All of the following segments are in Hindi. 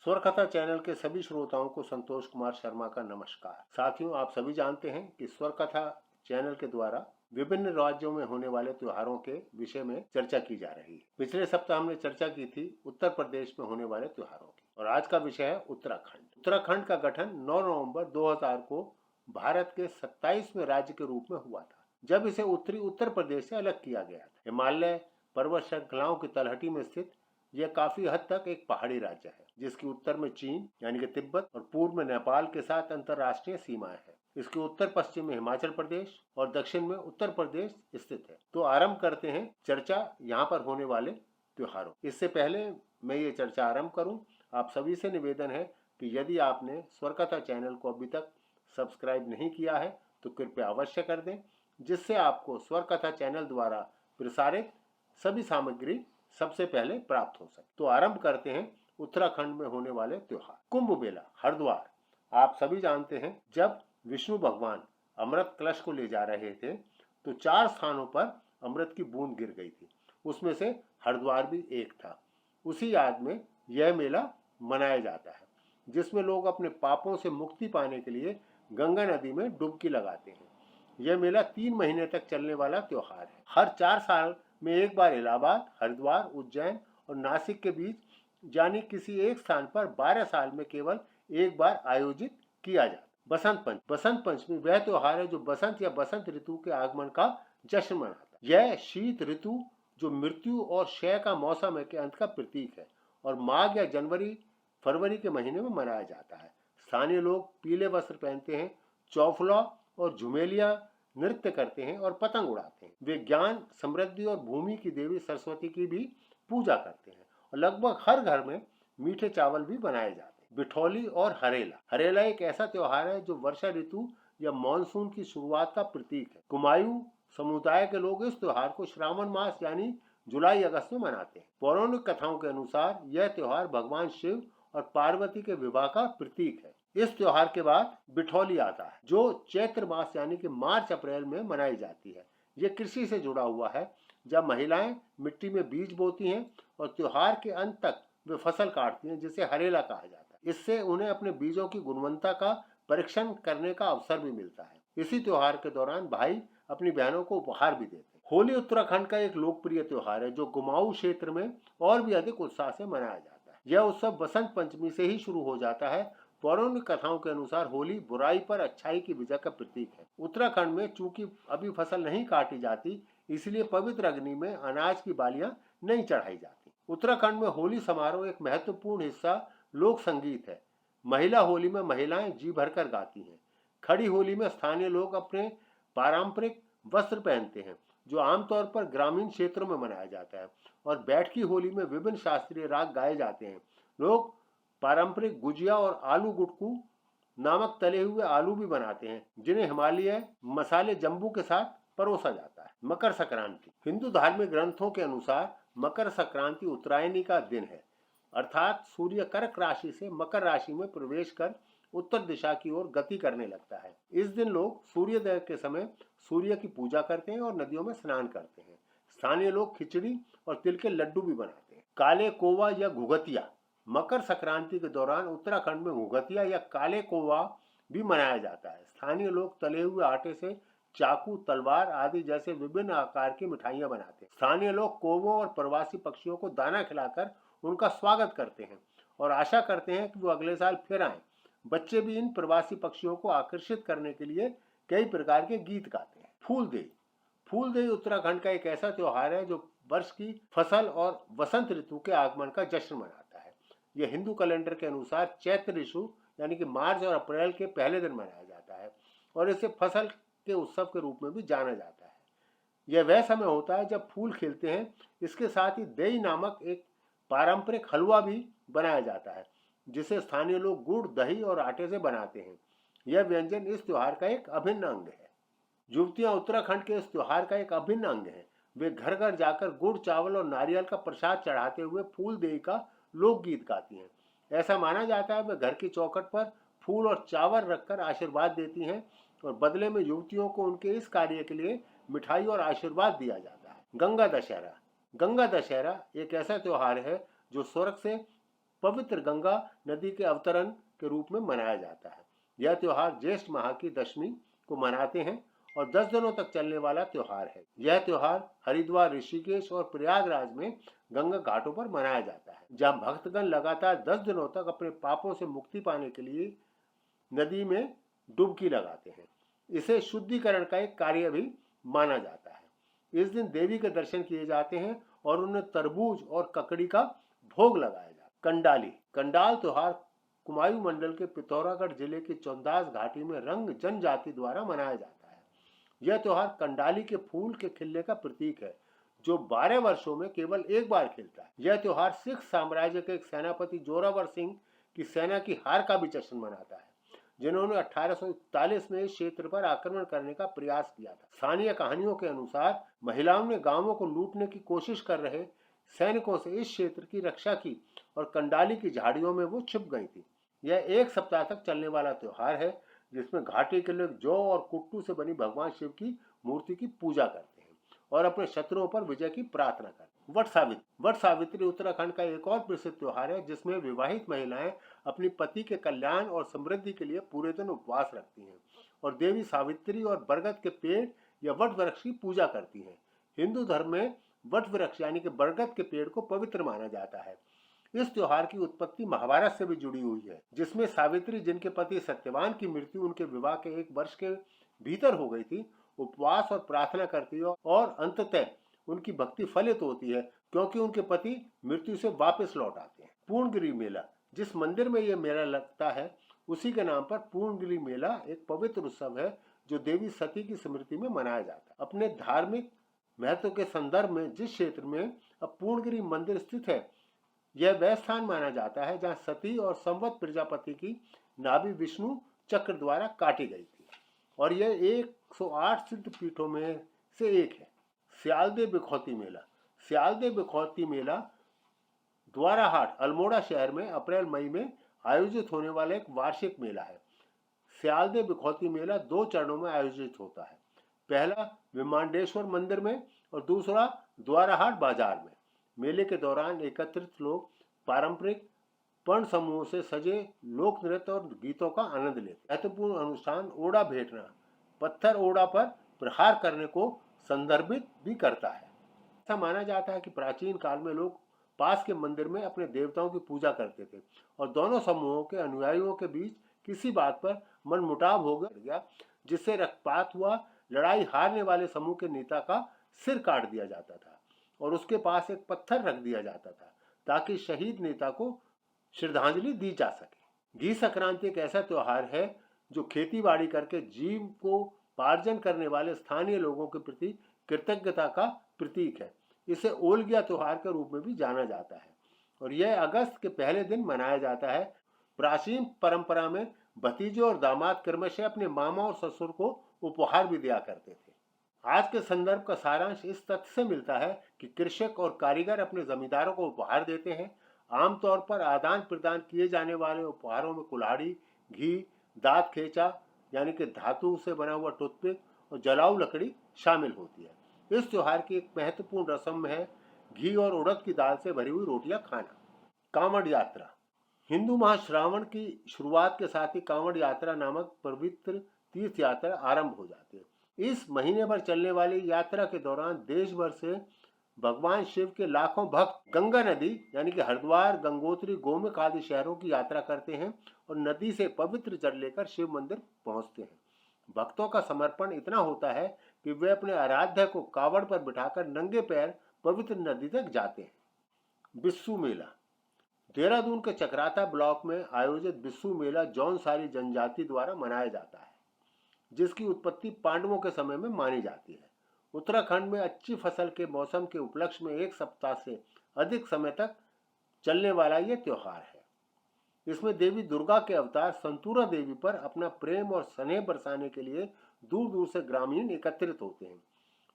स्वर कथा चैनल के सभी श्रोताओं को संतोष कुमार शर्मा का नमस्कार। साथियों, आप सभी जानते हैं कि स्वर कथा चैनल के द्वारा विभिन्न राज्यों में होने वाले त्योहारों के विषय में चर्चा की जा रही है। पिछले सप्ताह हमने चर्चा की थी उत्तर प्रदेश में होने वाले त्योहारों की और आज का विषय है उत्तराखंड। उत्तराखंड का गठन 9 नवंबर 2000 को भारत के 27वें राज्य के रूप में हुआ था, जब इसे उत्तरी उत्तर प्रदेश से अलग किया गया था। हिमालय पर्वत श्रृंखलाओं की तलहटी में स्थित यह काफी हद तक एक पहाड़ी राज्य है, जिसकी उत्तर में चीन यानी कि तिब्बत और पूर्व में नेपाल के साथ अंतर्राष्ट्रीय सीमाएं हैं। इसके उत्तर पश्चिम में हिमाचल प्रदेश और दक्षिण में उत्तर प्रदेश स्थित है। तो आरंभ करते हैं चर्चा यहाँ पर होने वाले त्योहारों। इससे पहले मैं ये चर्चा आरंभ करूं, आप सभी से निवेदन है कि यदि आपने स्वर कथा चैनल को अभी तक सब्सक्राइब नहीं किया है तो कृपया अवश्य कर दें, जिससे आपको स्वर कथा चैनल द्वारा प्रसारित सभी सामग्री सबसे पहले प्राप्त हो सके। तो आरंभ करते हैं उत्तराखंड में होने वाले त्योहार। कुंभ मेला हरिद्वार। आप सभी जानते हैं, जब विष्णु भगवान अमृत कलश को ले जा रहे थे तो 4 स्थानों पर अमृत की बूंद गिर गई थी, उसमें से हरिद्वार भी एक था। उसी याद में यह मेला मनाया जाता है, जिसमें लोग अपने पापों से मुक्ति पाने के लिए गंगा नदी में डुबकी लगाते हैं। यह मेला 3 महीने तक चलने वाला त्योहार है। हर 4 साल में एक बार इलाहाबाद, हरिद्वार, उज्जैन और नासिक के बीच यानी किसी एक स्थान पर 12 साल में केवल एक बार आयोजित किया जाता है। बसंत पंचमी वह त्योहार है जो बसंत या बसंत ऋतु के आगमन का जश्न मनाता है। यह शीत ऋतु जो मृत्यु और क्षय का मौसम है के अंत का प्रतीक है और माघ या जनवरी फरवरी के महीने में मनाया जाता है। स्थानीय लोग पीले वस्त्र पहनते हैं, चौफला और झुमेलिया नृत्य करते हैं और पतंग उड़ाते हैं। वे ज्ञान, समृद्धि और भूमि की देवी सरस्वती की भी पूजा करते हैं और लगभग हर घर में मीठे चावल भी बनाए जाते हैं। बिठौली और हरेला एक ऐसा त्योहार है जो वर्षा ऋतु या मानसून की शुरुआत का प्रतीक है। कुमायूं समुदाय के लोग इस त्योहार को श्रावण मास यानी जुलाई अगस्त में मनाते हैं। पौराणिक कथाओं के अनुसार यह त्योहार भगवान शिव और पार्वती के विवाह का प्रतीक है। इस त्योहार के बाद बिठौली आता है, जो चैत्र मास यानी कि मार्च अप्रैल में मनाई जाती है। यह कृषि से जुड़ा हुआ है, जब महिलाएं मिट्टी में बीज बोती हैं और त्योहार के अंत तक वे फसल काटती हैं, जिसे हरेला कहा जाता है। इससे उन्हें अपने बीजों की गुणवत्ता का परीक्षण करने का अवसर भी मिलता है। इसी त्योहार के दौरान भाई अपनी बहनों को उपहार भी देते हैं। होली उत्तराखंड का एक लोकप्रिय त्योहार है जो कुमाऊं क्षेत्र में और भी अधिक उत्साह से मनाया जाता है। यह उत्सव बसंत पंचमी से ही शुरू हो जाता है। पौराणिक कथाओं के अनुसार होली बुराई पर अच्छाई की विजय का प्रतीक है। उत्तराखंड में चूंकि अभी फसल नहीं काटी जाती, इसलिए पवित्र अग्नि में अनाज की बालियां नहीं चढ़ाई जाती। उत्तराखंड में होली समारोह एक महत्वपूर्ण हिस्सा लोक संगीत है। महिला होली में महिलाएं जी भरकर गाती हैं। खड़ी होली में स्थानीय लोग अपने पारंपरिक वस्त्र पहनते हैं, जो आमतौर पर ग्रामीण क्षेत्रों में मनाया जाता है। और बैठकी होली में विभिन्न शास्त्रीय राग गाए जाते हैं। लोग पारंपरिक गुजिया और आलू गुटकू नामक तले हुए आलू भी बनाते हैं, जिन्हें हिमालय मसाले जम्बू के साथ परोसा जाता है। मकर संक्रांति। हिंदू धार्मिक ग्रंथों के अनुसार मकर संक्रांति उत्तरायणी का दिन है, अर्थात सूर्य कर्क राशि से मकर राशि में प्रवेश कर उत्तर दिशा की ओर गति करने लगता है। इस दिन लोग सूर्योदय के समय सूर्य की पूजा करते हैं और नदियों में स्नान करते हैं। स्थानीय लोग खिचड़ी और तिल के लड्डू भी बनाते हैं। काले कोवा या घुघतिया। मकर संक्रांति के दौरान उत्तराखंड में घुघतिया या काले कोवा भी मनाया जाता है। स्थानीय लोग तले हुए आटे से चाकू, तलवार आदि जैसे विभिन्न आकार की मिठाइयां बनाते हैं। स्थानीय लोग कौवों और प्रवासी पक्षियों को दाना खिलाकर उनका स्वागत करते हैं और आशा करते हैं कि वो अगले साल फिर आएं। बच्चे भी इन प्रवासी पक्षियों को आकर्षित करने के लिए कई प्रकार के गीत गाते हैं। फूलदेई उत्तराखंड का एक ऐसा त्योहार है जो वर्ष की फसल और वसंत ऋतु के आगमन का जश्न मनाता है। यह हिंदू कैलेंडर के अनुसार चैत्र ऋतु यानी कि मार्च और अप्रैल के पहले दिन मनाया जाता है और इसे फसल के उत्सव के रूप में भी जाना जाता है। यह वह समय होता है जब फूल खिलते हैं। इसके साथ ही देई नामक एक पारंपरिक हलवा भी बनाया जाता है, जिसे स्थानीय लोग गुड़, दही और आटे से बनाते हैं। यह व्यंजन इस त्योहार का एक अभिन्न अंग है। युवतियां उत्तराखंड के इस त्योहार का एक अभिन्न अंग है। वे घर घर जाकर गुड़, चावल और नारियल का प्रसाद चढ़ाते हुए फूलदेई का लोकगीत गाती हैं। ऐसा माना जाता है वे घर की चौखट पर फूल और चावल रखकर आशीर्वाद देती हैं और बदले में युवतियों को उनके इस कार्य के लिए मिठाई और आशीर्वाद दिया जाता है। गंगा दशहरा एक ऐसा त्योहार है जो स्वर्ग से पवित्र गंगा नदी के अवतरण के रूप में मनाया जाता है। यह त्योहार ज्येष्ठ माह की दशमी को मनाते हैं और 10 दिनों तक चलने वाला त्योहार है। यह त्योहार हरिद्वार, ऋषिकेश और प्रयागराज में गंगा घाटों पर मनाया जाता है, जहां भक्तगण लगातार 10 दिनों तक अपने पापों से मुक्ति पाने के लिए नदी में डुबकी लगाते हैं। इसे शुद्धिकरण का एक कार्य भी माना जाता है। इस दिन देवी के दर्शन किए जाते हैं और उन्हें तरबूज और ककड़ी का भोग लगाया जाता है। कंडाली कंडाल त्योहार कुमायूं मंडल के पिथौरागढ़ जिले की चौंदास घाटी में रंग जनजाति द्वारा मनाया जाता है। यह त्योहार कंडाली के फूल के खिलने का प्रतीक है, जो 12 वर्षों में केवल एक बार खिलता है। यह त्योहार सिख साम्राज्य के एक सेनापति जोरावर सिंह की सेना की हार का भी जश्न मनाता है, जिन्होंने 1841 में इस क्षेत्र पर आक्रमण करने का प्रयास किया था। स्थानीय कहानियों के अनुसार महिलाओं ने गांवों को लूटने की कोशिश कर रहे सैनिकों से इस क्षेत्र की रक्षा की और कंडाली की झाड़ियों में वो छिप गई थी। यह एक सप्ताह तक चलने वाला त्योहार है, जिसमें घाटी के लोग जौ और कुट्टू से बनी भगवान शिव की मूर्ति की पूजा करते हैं और अपने शत्रुओं पर विजय की प्रार्थना करते हैं। वट सावित्री उत्तराखंड का एक और प्रसिद्ध त्योहार है, जिसमें विवाहित महिलाएं अपनी पति के कल्याण और समृद्धि के लिए पूरे दिन उपवास रखती हैं और देवी सावित्री और बरगद के पेड़ या वट वृक्ष की पूजा करती हैं। हिंदू धर्म में वट वृक्ष यानी कि बरगद के पेड़ को पवित्र माना जाता है। इस त्योहार की उत्पत्ति महाभारत से भी जुड़ी हुई है, जिसमें सावित्री, जिनके पति सत्यवान की मृत्यु उनके विवाह के 1 वर्ष के भीतर हो गई थी, उपवास और प्रार्थना करती है और अंततः उनकी भक्ति फलित होती है, क्योंकि उनके पति मृत्यु से वापस लौट आते हैं। पूर्णगिरि मेला, जिस मंदिर में यह मेला लगता है उसी के नाम पर पूर्णगिरि मेला एक पवित्र उत्सव है, जो देवी सती की स्मृति में मनाया जाता है। अपने धार्मिक महत्व के संदर्भ में जिस क्षेत्र में अब पूर्णगिरि मंदिर स्थित है, यह वह स्थान माना जाता है जहां सती और संवत प्रजापति की नाभि विष्णु चक्र द्वारा काटी गई थी और यह 108 सिद्ध पीठों में से एक है। स्यालदे बिखौती मेला द्वाराहाट, अल्मोड़ा शहर में अप्रैल मई में आयोजित होने वाला एक वार्षिक मेला है। स्यालदे बिखौती मेला 2 चरणों में आयोजित होता है। पहला विमांडेश्वर मंदिर में और दूसरा द्वाराहाट बाजार में। मेले के दौरान एकत्रित लोग पारंपरिक पर्ण समूहों से सजे लोक नृत्य और गीतों का आनंद लेते हैं। महत्वपूर्ण अनुष्ठान ओड़ा भेटना, पत्थर ओड़ा पर प्रहार करने को संदर्भित भी करता है। ऐसा माना जाता है कि प्राचीन काल में लोग पास के मंदिर में अपने देवताओं की पूजा करते थे और दोनों समूहों के अनुयायियों के बीच किसी बात पर मनमुटाव हो गया, जिससे रक्तपात हुआ। लड़ाई हारने वाले समूह के नेता का सिर काट दिया जाता था और उसके पास एक पत्थर रख दिया जाता था, ताकि शहीद नेता को श्रद्धांजलि दी जा सके। घी संक्रांति एक ऐसा त्योहार है जो खेती बाड़ी करके जीव को पार्जन करने वाले स्थानीय लोगों के प्रति कृतज्ञता का प्रतीक है। इसे ओलगिया त्योहार के रूप में भी जाना जाता है और यह अगस्त के पहले दिन मनाया जाता है। प्राचीन परंपरा में भतीजे और दामाद क्रमशः अपने मामा और ससुर को उपहार भी दिया करते थे। आज के संदर्भ का सारांश इस तथ्य से मिलता है कि कृषक और कारीगर अपने जमींदारों को उपहार देते हैं। आमतौर पर आदान प्रदान किए जाने वाले उपहारों में कुल्हाड़ी, घी, दांत खेचा यानी कि धातु से बना हुआ टूथपिक और जलाऊ लकड़ी शामिल होती है। इस त्योहार की एक महत्वपूर्ण रस्म है घी और उड़द की दाल से भरी हुई रोटियां खाना। कांवड़ यात्रा, हिंदू माह श्रावण की शुरुआत के साथ ही कांवड़ यात्रा नामक पवित्र तीर्थ यात्रा आरंभ हो जाती है। इस महीने भर चलने वाली यात्रा के दौरान देश भर से भगवान शिव के लाखों भक्त गंगा नदी यानी कि हरिद्वार, गंगोत्री, गोमुख आदि शहरों की यात्रा करते हैं और नदी से पवित्र जल लेकर शिव मंदिर पहुंचते हैं। भक्तों का समर्पण इतना होता है कि वे अपने आराध्य को कावड़ पर बिठाकर नंगे पैर पवित्र नदी तक जाते हैं। बिस्सू मेला, देहरादून के चक्राता ब्लॉक में आयोजित बिस्सू मेला जौनसारी जनजाति द्वारा मनाया जाता है, जिसकी उत्पत्ति पांडवों के समय में मानी जाती है। उत्तराखंड में अच्छी फसल के मौसम के उपलक्ष्य में 1 सप्ताह से अधिक समय तक चलने वाला यह त्योहार है। इसमें देवी दुर्गा के अवतार संतूरा देवी पर अपना प्रेम और स्नेह बरसाने के लिए दूर दूर से ग्रामीण एकत्रित होते हैं।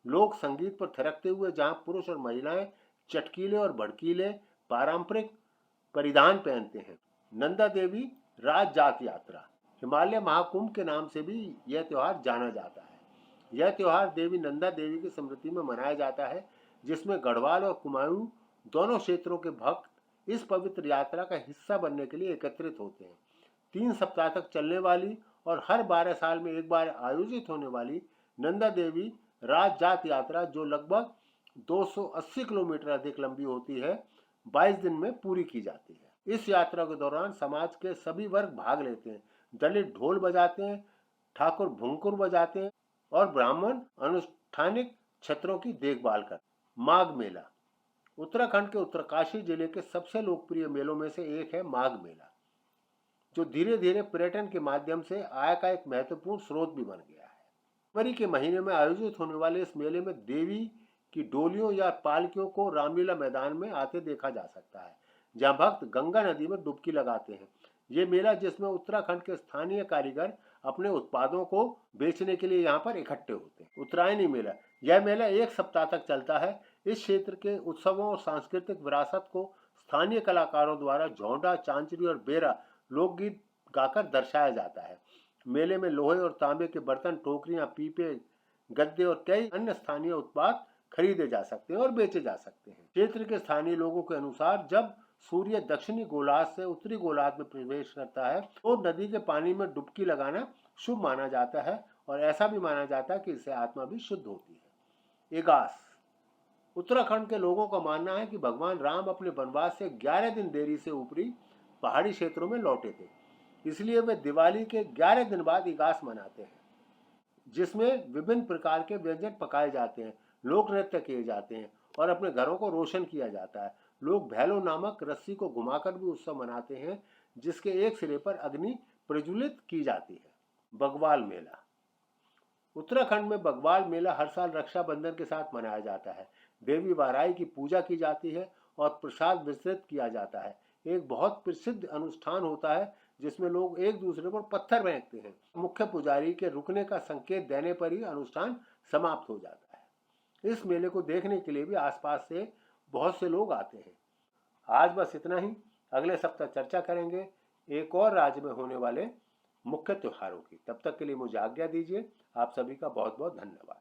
लोक संगीत पर थिरकते हुए जहां पुरुष और महिलाएं चटकीले और भड़कीले पारंपरिक परिधान पहनते हैं। नंदा देवी राज जात यात्रा, हिमालय महाकुंभ के नाम से भी यह त्योहार जाना जाता है। यह त्योहार देवी नंदा देवी की स्मृति में मनाया जाता है, जिसमें गढ़वाल और कुमाऊं दोनों क्षेत्रों के भक्त इस पवित्र यात्रा का हिस्सा बनने के लिए एकत्रित होते हैं। 3 सप्ताह तक चलने वाली और हर 12 साल में एक बार आयोजित होने वाली नंदा देवी राज जात यात्रा, जो लगभग 280 किलोमीटर अधिक लंबी होती है, 22 दिन में पूरी की जाती है। इस यात्रा के दौरान समाज के सभी वर्ग भाग लेते हैं। दलित ढोल बजाते हैं, ठाकुर भुंकुर बजाते हैं और ब्राह्मण अनुष्ठानिक क्षेत्रों की देखभाल करते हैं। माघ मेला उत्तराखंड के उत्तरकाशी जिले के सबसे लोकप्रिय मेलों में से एक है माघ मेला, जो धीरे धीरे पर्यटन के माध्यम से आय का एक महत्वपूर्ण स्रोत भी बन गया है। जनवरी के महीने में आयोजित होने वाले इस मेले में देवी की डोलियों या पालकियों को रामलीला मैदान में आते देखा जा सकता है, जहां भक्त गंगा नदी में डुबकी लगाते हैं। ये मेला, जिसमें उत्तराखंड के स्थानीय कारीगर अपने उत्पादों को बेचने के लिए यहाँ पर इकट्ठे होते हैं। उत्तरायणी मेला, यह मेला 1 सप्ताह तक चलता है। इस क्षेत्र के उत्सवों और सांस्कृतिक विरासत को स्थानीय कलाकारों द्वारा झोंडा, चांचरी और बेरा लोकगीत गाकर दर्शाया जाता है। मेले में लोहे और तांबे के बर्तन, टोकरियां, पीपे, गद्दे और कई अन्य स्थानीय उत्पाद खरीदे जा सकते हैं और बेचे जा सकते हैं। क्षेत्र के स्थानीय लोगों के अनुसार जब सूर्य दक्षिणी गोलार्ध से उत्तरी गोलार्ध में प्रवेश करता है तो नदी के पानी में डुबकी लगाना शुभ माना जाता है और ऐसा भी माना जाता है कि इससे आत्मा भी शुद्ध होती है। इगास उत्तराखंड के लोगों का मानना है कि भगवान राम अपने वनवास से 11 दिन देरी से ऊपरी पहाड़ी क्षेत्रों में लौटे थे, इसलिए वे दिवाली के 11 दिन बाद इगास मनाते हैं, जिसमें विभिन्न प्रकार के व्यंजन पकाए जाते हैं, लोक नृत्य किए जाते हैं और अपने घरों को रोशन किया जाता है। लोग भैलो नामक रस्सी को घुमाकर भी उत्सव मनाते हैं, जिसके एक सिरे पर अग्नि प्रज्वलित की जाती है। बग्वाल मेला उत्तराखंड में बग्वाल मेला हर साल रक्षाबंधन के साथ मनाया जाता है। देवी वाराई की पूजा की जाती है और प्रसाद वितरित किया जाता है। एक बहुत प्रसिद्ध अनुष्ठान होता है जिसमें लोग एक दूसरे पर पत्थर फेंकते हैं। मुख्य पुजारी के रुकने का संकेत देने पर ही अनुष्ठान समाप्त हो जाता है। इस मेले को देखने के लिए भी आसपास से बहुत से लोग आते हैं। आज बस इतना ही। अगले सप्ताह चर्चा करेंगे एक और राज्य में होने वाले मुख्य त्योहारों की। तब तक के लिए मुझे आज्ञा दीजिए। आप सभी का बहुत बहुत धन्यवाद।